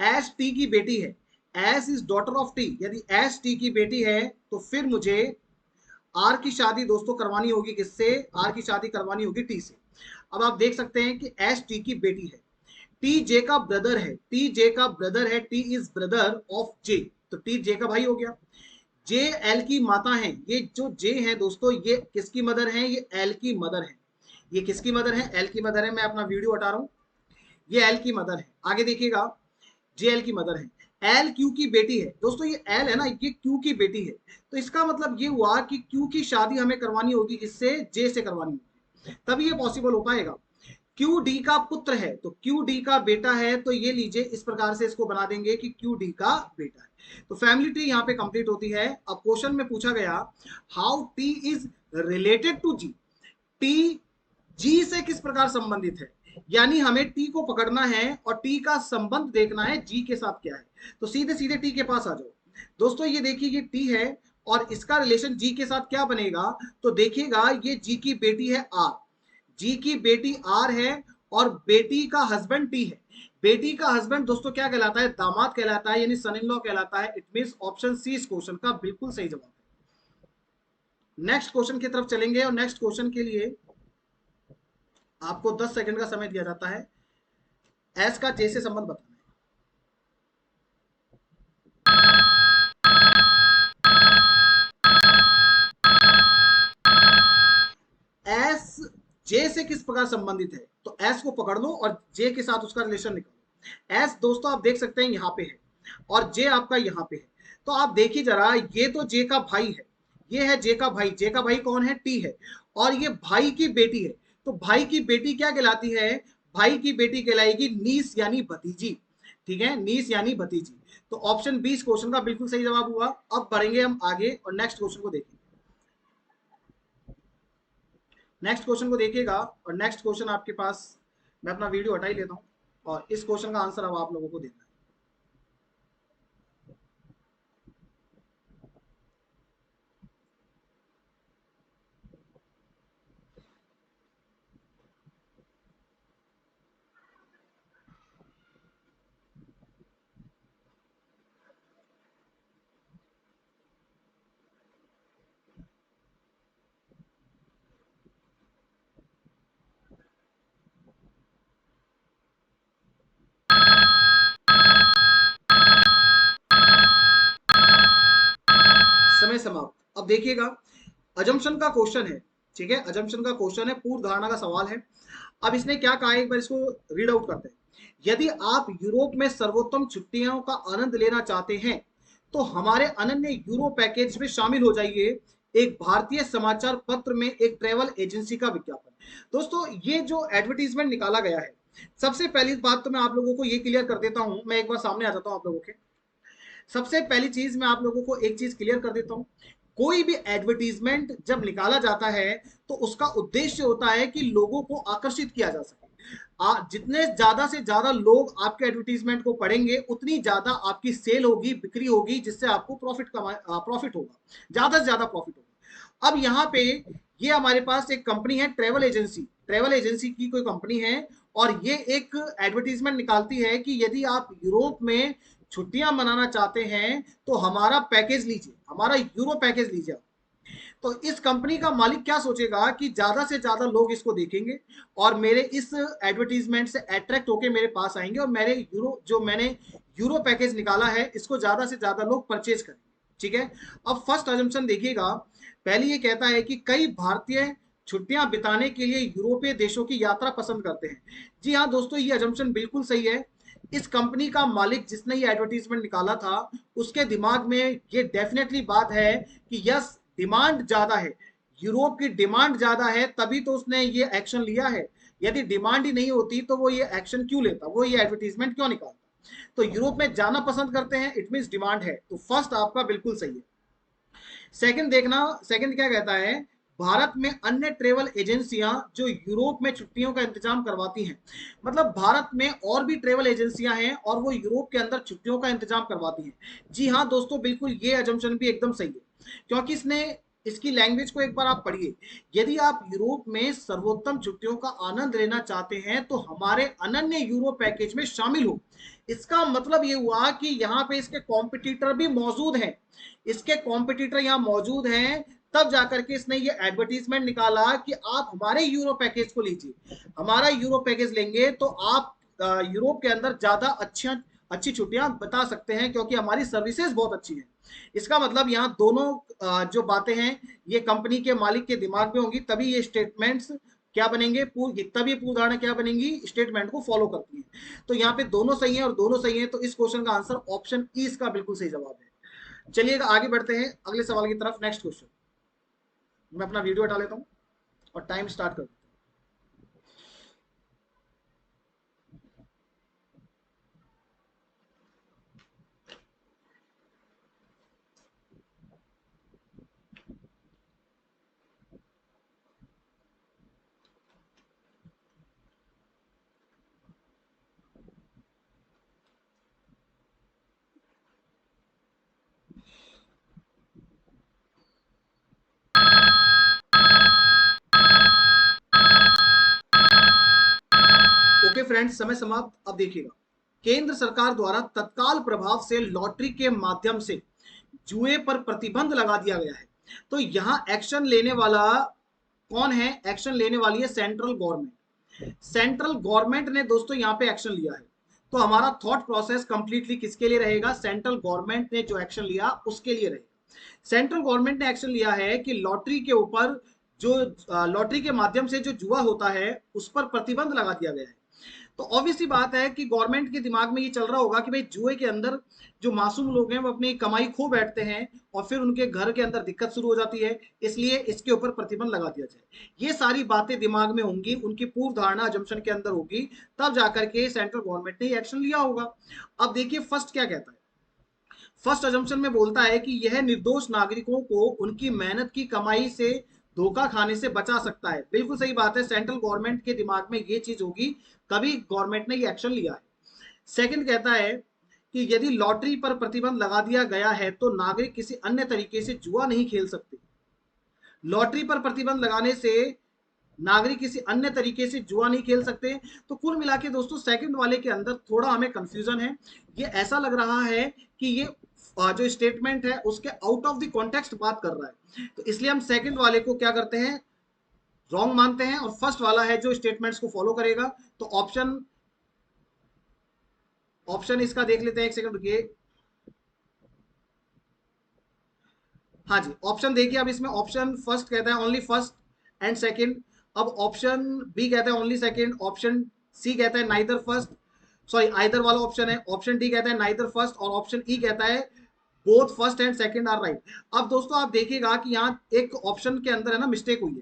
S T की बेटी है, S is daughter of T, यदि एस टी की बेटी है तो फिर मुझे आर की शादी दोस्तों करवानी होगी किससे, आर की शादी करवानी होगी टी से। अब आप देख सकते हैं कि एस टी की बेटी है, टी जे का ब्रदर है, टी जे का ब्रदर है, टी इज ब्रदर ऑफ जे, तो टी जे का भाई हो गया। जे एल की माता है, ये जो जे है दोस्तों ये किसकी मदर है, ये एल की मदर है। ये किसकी मदर है, एल की मदर है। मैं अपना वीडियो हटा रहा हूं, ये एल की मदर है। आगे देखिएगा, जे एल की मदर है। एल क्यू की बेटी है दोस्तों, ये एल है ना, ये क्यू की बेटी है, तो इसका मतलब ये हुआ कि क्यू की शादी हमें करवानी होगी किससे, जे से करवानी होगी, तभी ये पॉसिबल हो पाएगा। क्यू डी का पुत्र है, तो क्यू डी का बेटा है, तो ये लीजिए इस प्रकार से इसको बना देंगे कि क्यू डी का बेटा है। तो फैमिली ट्री यहाँ पे कंप्लीट होती है। अब क्वेश्चन में पूछा गया how T is related to G, T G से किस प्रकार संबंधित है, यानी हमें टी को पकड़ना है और टी का संबंध देखना है जी के साथ क्या है। तो सीधे सीधे टी के पास आ जाओ दोस्तों, ये देखिए ये टी है और इसका रिलेशन जी के साथ क्या बनेगा, तो देखिएगा ये जी की बेटी है आर, जी की बेटी आर है और बेटी का हस्बैंड टी है। बेटी का हस्बैंड दोस्तों क्या कहलाता है, दामाद कहलाता है, यानी सन इन लॉ कहलाता है। इट मींस ऑप्शन सी इस क्वेश्चन का बिल्कुल सही जवाब है। नेक्स्ट क्वेश्चन की तरफ चलेंगे और नेक्स्ट क्वेश्चन के लिए आपको 10 सेकंड का समय दिया जाता है। एस का जे से संबंध बताना है। एस जे से किस प्रकार संबंधित है, तो एस को पकड़ लो और जे के साथ उसका रिलेशन निकालो। एस दोस्तों आप देख सकते हैं यहां पे है और जे आपका यहां पे है, तो आप देखिए जरा, ये तो जे का भाई है, ये है जे का भाई, जे का भाई कौन है, टी है, और ये भाई की बेटी है। तो भाई की बेटी क्या कहलाती है, भाई की बेटी कहलाएगी नीस यानी भतीजी। ठीक है, नीस यानी भतीजी। तो ऑप्शन बी इस क्वेश्चन का बिल्कुल सही जवाब हुआ। अब बढ़ेंगे हम आगे और नेक्स्ट क्वेश्चन को देखेंगे। नेक्स्ट क्वेश्चन को देखिएगा और नेक्स्ट क्वेश्चन आपके पास, मैं अपना वीडियो हटा ही लेता हूं और इस क्वेश्चन का आंसर अब आप लोगों को देना है। समय समाप्त। अब देखिएगा, अजम्पशन का क्वेश्चन है, ठीक है, अजम्पशन का क्वेश्चन है, पूर्व धारणा का सवाल है। अब इसने क्या कहा है, एक बार इसको रीड आउट करते हैं। यदि आप यूरोप में सर्वोत्तम छुट्टियों का आनंद लेना चाहते हैं तो हमारे अनन्य यूरो पैकेज में शामिल हो जाइए। एक भारतीय समाचार पत्र में एक ट्रेवल एजेंसी का विज्ञापन। दोस्तों ये जो एडवर्टीजमेंट निकाला गया है, सबसे पहली बात तो मैं आप लोगों को ये क्लियर कर देता हूं, मैं एक बार सामने आ जाता हूं आप लोगों के। सबसे पहली चीज मैं आप लोगों को एक चीज क्लियर कर देता हूं, कोई भी एडवर्टीजमेंट जब निकाला जाता है तो उसका उद्देश्य होता है कि लोगों को आकर्षित किया जा सके। जितने ज्यादा से ज्यादा लोग आपके एडवर्टीजमेंट को पढ़ेंगे उतनी ज्यादा आपकी सेल होगी, बिक्री होगी, जिससे आपको प्रॉफिट होगा, ज्यादा से ज्यादा प्रॉफिट होगा। अब यहाँ पे ये हमारे पास एक कंपनी है ट्रेवल एजेंसी, ट्रेवल एजेंसी की कोई कंपनी है और ये एक एडवर्टीजमेंट निकालती है कि यदि आप यूरोप में छुट्टियां मनाना चाहते हैं तो हमारा पैकेज लीजिए, हमारा यूरो पैकेज लीजिए। तो इस कंपनी का मालिक क्या सोचेगा कि ज्यादा से ज्यादा लोग इसको देखेंगे और मेरे इस एडवर्टीजमेंट से अट्रैक्ट होकर मेरे पास आएंगे और मेरे यूरो जो मैंने यूरो पैकेज निकाला है इसको ज्यादा से ज्यादा लोग परचेज करेंगे। ठीक है, अब फर्स्ट अजम्पशन देखिएगा, पहले ये कहता है कि कई भारतीय छुट्टियां बिताने के लिए यूरोपीय देशों की यात्रा पसंद करते हैं। जी हाँ दोस्तों, ये अजम्पशन बिल्कुल सही है। इस कंपनी का मालिक जिसने ये एडवर्टीजमेंट निकाला था उसके दिमाग में ये डेफिनेटली बात है कि यस डिमांड ज्यादा है, यूरोप की डिमांड ज्यादा है, तभी तो उसने ये एक्शन लिया है। यदि डिमांड ही नहीं होती तो वो ये एक्शन क्यों लेता, वो ये एडवर्टीजमेंट क्यों निकालता। तो यूरोप में जाना पसंद करते हैं, इट मीन डिमांड है, तो फर्स्ट आपका बिल्कुल सही है। सेकंड देखना, सेकंड क्या कहता है, भारत में अन्य ट्रेवल एजेंसियां जो यूरोप में छुट्टियों का इंतजाम करवाती हैं। मतलब भारत में और भी ट्रेवल एजेंसियां हैं और वो यूरोप के अंदर छुट्टियों का इंतजाम करवाती हैं। जी हाँ दोस्तों, बिल्कुल ये अजम्पशन भी एकदम सही है, क्योंकि इसने इसकी लैंग्वेज को एक बार आप पढ़िए। यदि आप यूरोप में सर्वोत्तम छुट्टियों का आनंद लेना चाहते हैं तो हमारे अनन्य यूरोप पैकेज में शामिल हो। इसका मतलब ये हुआ कि यहाँ पे इसके कॉम्पिटिटर भी मौजूद हैं, इसके कॉम्पिटिटर यहाँ मौजूद हैं। तब जाकर के इसने ये एडवर्टीजमेंट निकाला कि आप हमारे यूरो पैकेज को लीजिए, हमारा यूरो पैकेज लेंगे तो आप यूरोप के अंदर ज्यादा अच्छी छुट्टियां बता सकते हैं, क्योंकि हमारी सर्विसेज बहुत अच्छी है। इसका मतलब यहाँ दोनों जो बातें हैं ये कंपनी के मालिक के दिमाग में होंगी, तभी ये स्टेटमेंट्स क्या बनेंगे, तब ये पूर्ण धारणा क्या बनेंगी, स्टेटमेंट को फॉलो करती है। तो यहाँ पे दोनों सही है और दोनों सही है, तो इस क्वेश्चन का आंसर ऑप्शन ई इसका बिल्कुल सही जवाब है। चलिए आगे बढ़ते हैं अगले सवाल की तरफ। नेक्स्ट क्वेश्चन, मैं अपना वीडियो हटा लेता हूं और टाइम स्टार्ट कर। ओके फ्रेंड्स, समय समाप्त। अब देखिएगा, केंद्र सरकार द्वारा तत्काल प्रभाव से लॉटरी के माध्यम से जुए पर प्रतिबंध लगा दिया गया है। तो यहां एक्शन लेने वाला कौन है? एक्शन लेने वाली है सेंट्रल गवर्नमेंट। सेंट्रल गवर्नमेंट ने दोस्तों यहां पे एक्शन लिया है। तो हमारा थॉट प्रोसेस कंप्लीटली किसके लिए रहेगा? सेंट्रल गवर्नमेंट ने जो एक्शन लिया उसके लिए रहेगा। सेंट्रल गवर्नमेंट ने एक्शन लिया है कि लॉटरी के ऊपर जो लॉटरी के माध्यम से जो जुआ होता है उस पर प्रतिबंध लगा दिया गया है। तो ऑब्वियस सी बात है कि गवर्नमेंट के दिमाग में ये चल रहा होगा कि भाई जुए के अंदर जो मासूम लोग हैं वो अपनी कमाई खो बैठते हैं और फिर उनके घर के अंदर दिक्कत शुरू हो जाती है, इसलिए इसके ऊपर प्रतिबंध लगा दिया जाए। ये सारी बातें दिमाग में होंगी, उनकी पूर्व धारणा जम्पशन के अंदर होगी, तब जाकर के सेंट्रल गवर्नमेंट ने एक्शन लिया होगा। अब देखिए फर्स्ट क्या कहता है। फर्स्ट अजम्पशन में बोलता है कि यह निर्दोष नागरिकों को उनकी मेहनत की कमाई से धोखा खाने से बचा सकता है। बिल्कुल सही बात है, सेंट्रल गवर्नमेंट के दिमाग में ये चीज होगी, कभी गवर्नमेंट ने ये एक्शन लिया है। सेकंड कहता है कि यदि लॉटरी पर प्रतिबंध लगा दिया गया है तो नागरिक किसी अन्य तरीके से जुआ नहीं खेल सकते। लॉटरी पर प्रतिबंध लगाने से नागरिक किसी अन्य तरीके से जुआ नहीं खेल सकते। तो कुल मिला के दोस्तों सेकंड वाले के अंदर थोड़ा हमें कंफ्यूजन है। ये ऐसा लग रहा है कि ये जो स्टेटमेंट है उसके आउट ऑफ द कॉन्टेक्स्ट बात कर रहा है, तो इसलिए हम सेकंड वाले को क्या करते हैं, रॉन्ग मानते हैं, और फर्स्ट वाला है जो स्टेटमेंट्स को फॉलो करेगा। तो ऑप्शन ऑप्शन इसका देख लेते हैं, एक सेकंड रुकिए। हाँ जी, ऑप्शन देखिए। अब इसमें ऑप्शन फर्स्ट कहता है ओनली फर्स्ट एंड सेकंड। अब ऑप्शन बी कहता है ओनली सेकंड। ऑप्शन सी कहता है नाइदर फर्स्ट, सॉरी आइदर वाला ऑप्शन है। ऑप्शन डी कहता है नाइदर फर्स्ट और ऑप्शन ई कहता है both first and second are right. अब दोस्तों आप देखिएगा कि यहाँ एक ऑप्शन के अंदर है ना मिस्टेक हुई है।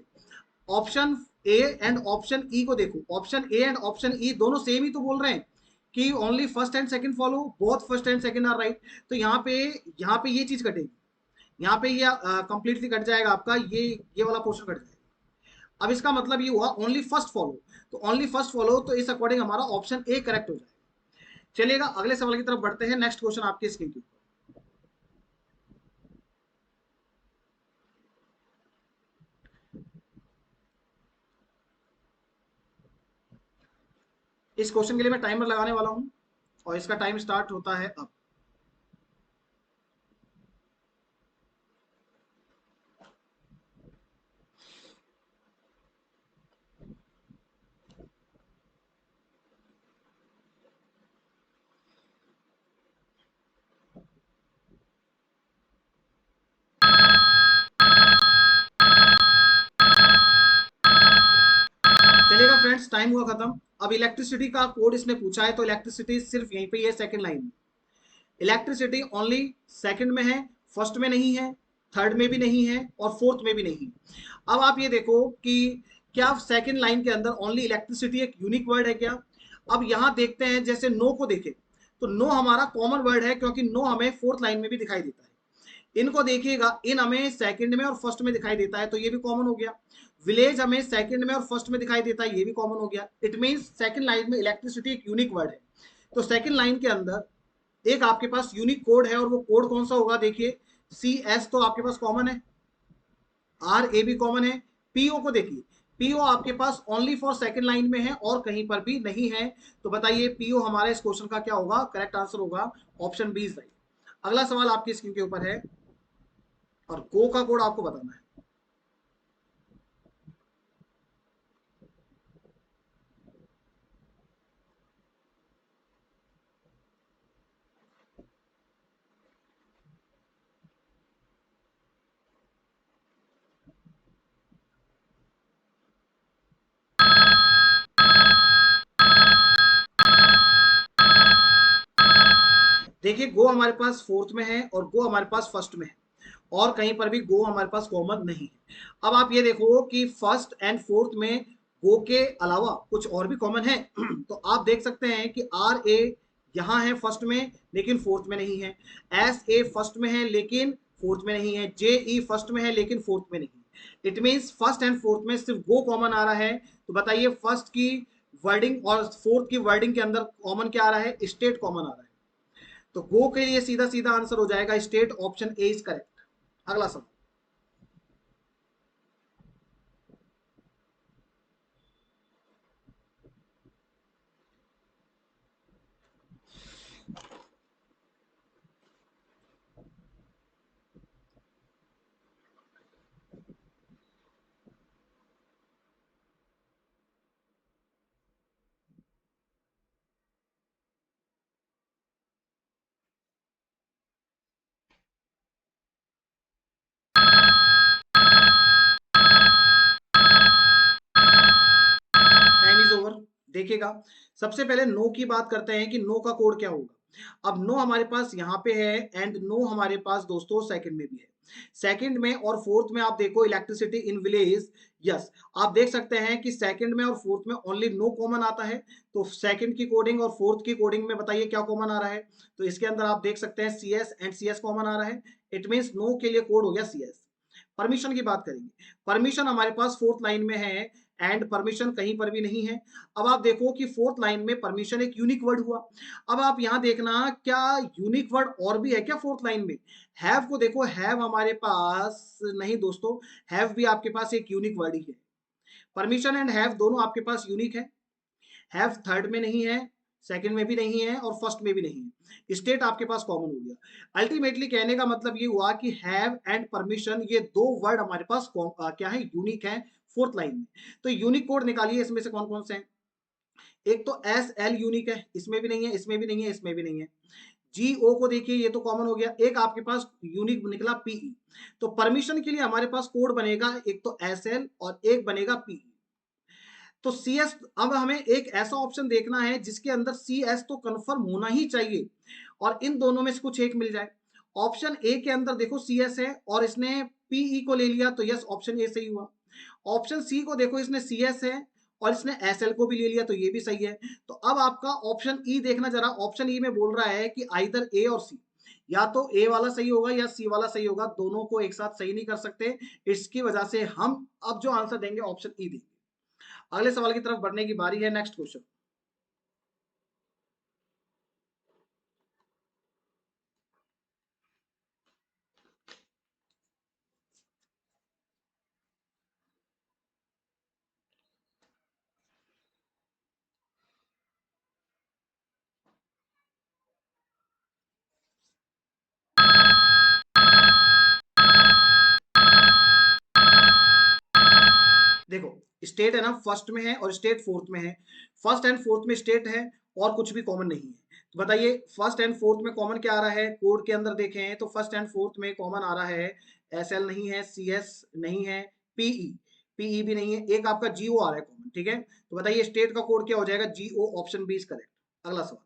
Option A and option E को देखो, option A and option E दोनों सेम ही तो बोल रहे हैं कि only first and second follow, both first and second are right. तो यहाँ पे ये चीज कटेगी, यहाँ पे ये कंप्लीटली कट जाएगा आपका, ये वाला पोर्शन कट जाएगा। अब इसका मतलब ये हुआ ओनली फर्स्ट फॉलो, तो ओनली फर्स्ट फॉलो, तो इस अकॉर्डिंग हमारा ऑप्शन ए करेक्ट हो जाएगा। चलिएगा अगले सवाल की तरफ बढ़ते हैं। नेक्स्ट क्वेश्चन आपके स्क्रीन के ऊपर, इस क्वेश्चन के लिए मैं टाइमर लगाने वाला हूं और इसका टाइम स्टार्ट होता है अब। चलिएगा फ्रेंड्स, टाइम हुआ खत्म। अब इलेक्ट्रिसिटी का कोड इसने पूछा है, तो इलेक्ट्रिसिटी सिर्फ यहीं पे ही है सेकंड लाइन में। इलेक्ट्रिसिटी ओनली सेकंड में है, फर्स्ट में नहीं है, थर्ड में भी नहीं है और फोर्थ में भी नहीं है। अब आप ये देखो कि क्या सेकंड लाइन के अंदर ओनली इलेक्ट्रिसिटी एक यूनिक वर्ड है क्या? अब यहां देखते हैं, जैसे नो को देखें तो नो हमारा कॉमन वर्ड है, क्योंकि नो हमें फोर्थ लाइन में भी दिखाई देता है। इनको देखिएगा, इन हमें सेकंड में और फर्स्ट में दिखाई देता है, तो ये भी कॉमन हो गया। विलेज हमें सेकंड में और फर्स्ट में दिखाई देता है, ये भी कॉमन हो गया। इट मींस सेकंड लाइन में इलेक्ट्रिसिटी एक यूनिक वर्ड है। तो सेकंड लाइन के अंदर एक आपके पास यूनिक कोड है, और वो कोड कौन सा होगा? देखिए, सी एस तो आपके पास कॉमन है, आर ए भी कॉमन है। पीओ को देखिए, पीओ आपके पास ओनली फॉर सेकंड लाइन में है और कहीं पर भी नहीं है। तो बताइए पीओ हमारे इस क्वेश्चन का क्या होगा? करेक्ट आंसर होगा ऑप्शन बी इज राइट। अगला सवाल आपकी स्क्रीन के ऊपर है, और गो का कोड आपको बताना है। देखिए, गो हमारे पास फोर्थ में है और गो हमारे पास फर्स्ट में है, और कहीं पर भी गो हमारे पास कॉमन नहीं है। अब आप ये देखो कि फर्स्ट एंड फोर्थ में गो के अलावा कुछ और भी कॉमन है। तो आप देख सकते हैं कि आर ए यहाँ है फर्स्ट में, लेकिन फोर्थ में नहीं है। एस ए फर्स्ट में है लेकिन फोर्थ में नहीं है। जे ई फर्स्ट में है लेकिन फोर्थ में नहीं है। It means first and fourth में सिर्फ गो कॉमन आ रहा है। तो बताइए फर्स्ट की वर्डिंग और फोर्थ की वर्डिंग के अंदर कॉमन क्या आ रहा है? स्टेट कॉमन आ रहा है। तो गो के लिए सीधा सीधा आंसर हो जाएगा state, option A is correct. अगला सवाल। Time is over. देखिएगा, सबसे पहले नो की बात करते हैं कि नो का कोड क्या होगा। अब नो हमारे पास यहाँ पे है, एंड नो हमारे पास दोस्तों सेकंड में भी है। सेकंड में और फोर्थ में आप देखो इलेक्ट्रिसिटी इन विलेज। यस, आप देख सकते हैं कि सेकंड में और फोर्थ में ओनली नो कॉमन आता है। तो सेकंड की कोडिंग और फोर्थ की कोडिंग में बताइए क्या कॉमन आ रहा है? तो इसके अंदर आप देख सकते हैं C S and C S common आ रहा है। इट मीन्स नो के लिए कोड हो गया सी एस। परमिशन की बात करेंगे, परमिशन हमारे पास फोर्थ लाइन में है, एंड परमिशन कहीं पर भी नहीं है। अब आप देखो कि फोर्थ लाइन में परमिशन एक यूनिक वर्ड हुआ। अब आप यहां देखना, क्या यूनिक वर्ड और भी है क्या फोर्थ लाइन में? हैव को देखो, हैव हमारे पास नहीं दोस्तों, हैव भी आपके पास एक यूनिक वर्ड ही है। परमिशन एंड हैव दोनों आपके पास यूनिक है। हैव थर्ड में नहीं है, सेकंड में भी नहीं है, और फर्स्ट में भी नहीं है। स्टेट आपके पास कॉमन हो गया। अल्टीमेटली कहने का मतलब ये हुआ कि हैव एंड परमिशन ये दो वर्ड हमारे पास क्या है? यूनिक है फोर्थ लाइन में। तो यूनिक कोड निकालिए, इसमें से कौन कौन से हैं? एक तो एस एल यूनिक है, इसमें भी नहीं है, इसमें भी नहीं है, इसमें भी नहीं है। जी ओ को देखिए, ये तो कॉमन हो गया। एक आपके पास यूनिक निकला पीई। तो परमिशन के लिए हमारे पास कोड बनेगा, एक तो एस एल और एक बनेगा पीई। तो सी एस, अब हमें एक ऐसा ऑप्शन देखना है जिसके अंदर सी एस तो कंफर्म होना ही चाहिए, और इन दोनों में से कुछ एक मिल जाए। ऑप्शन ए के अंदर देखो सी एस है और इसने पीई को ले लिया, तो यस ऑप्शन ए सही हुआ। ऑप्शन सी को देखो, इसने सी एस है और इसने एस एल को भी ले लिया, तो ये भी सही है। तो अब आपका ऑप्शन ई देखना जरा। ऑप्शन ई में बोल रहा है कि आइदर ए और सी, या तो ए वाला सही होगा या सी वाला सही होगा, दोनों को एक साथ सही नहीं कर सकते। इसकी वजह से हम अब जो आंसर देंगे ऑप्शन ई देंगे। अगले सवाल की तरफ बढ़ने की बारी है। Next question. देखो, स्टेट है ना फर्स्ट में है और स्टेट फोर्थ में है। फर्स्ट एंड फोर्थ में स्टेट है और कुछ भी कॉमन नहीं है। तो बताइए फर्स्ट एंड फोर्थ में कॉमन क्या आ रहा है? कोड के अंदर देखें तो फर्स्ट एंड फोर्थ में कॉमन आ रहा है, एस एल नहीं है, सी एस नहीं है, पीई, पीई भी नहीं है, एक आपका जीओ आ रहा है कॉमन। ठीक है, तो बताइए स्टेट का कोड क्या हो जाएगा? जीओ, ऑप्शन बी इज करेक्ट। अगला सवाल।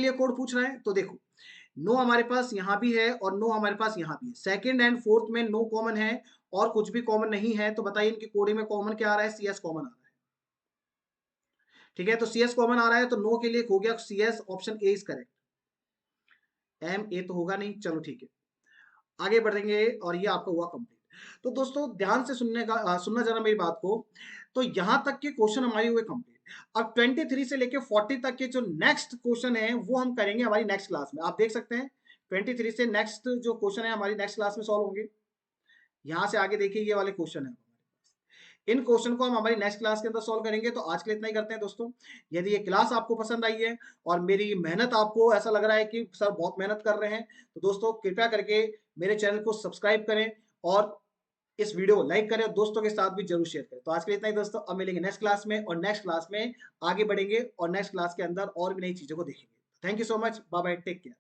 ये कोड पूछ रहा है, तो देखो नो हमारे पास यहाँ भी है और नो हमारे पास यहाँ भी है, सेकंड एंड फोर्थ में नो कॉमन है और कुछ भी कॉमन नहीं है, तो बताइए इनकी कोडिंग में कॉमन क्या आ रहा है, सी एस कॉमन आ रहा है। ठीक है, तो सी एस कॉमन आ रहा है, तो नो के लिए हो गया C S, option A is correct. M A तो होगा नहीं, चलो ठीक है, आगे बढ़ेंगे और ये आपका हुआ कंप्लीट। तो दोस्तों ध्यान से सुनना जरा मेरी बात को। तो यहां तक के क्वेश्चन हमारे हुए कंप्लीट। अब 23 से लेके 40 तक के जो नेक्स्ट क्वेश्चन है वो हम करेंगे हमारी नेक्स्ट क्लास में। आप देख सकते हैं 23 से नेक्स्ट जो क्वेश्चन है हमारी नेक्स्ट क्लास में सॉल्व होंगे। यहां से आगे देखिए ये वाले क्वेश्चन है, इन क्वेश्चन को हम हमारी नेक्स्ट क्लास के अंदर सॉल्व करेंगे। तो आज के लिए इतना ही करते हैं दोस्तों। यदि ये क्लास आपको पसंद आई है और मेरी मेहनत आपको ऐसा लग रहा है कि सर बहुत मेहनत कर रहे हैं, तो दोस्तों कृपया करके मेरे चैनल को सब्सक्राइब करें और इस वीडियो को लाइक करें और दोस्तों के साथ भी जरूर शेयर करें। तो आज के लिए इतना ही दोस्तों, अब मिलेंगे नेक्स्ट क्लास में और नेक्स्ट क्लास में आगे बढ़ेंगे और नेक्स्ट क्लास के अंदर और भी नई चीजों को देखेंगे। Thank you so much, bye bye, take care.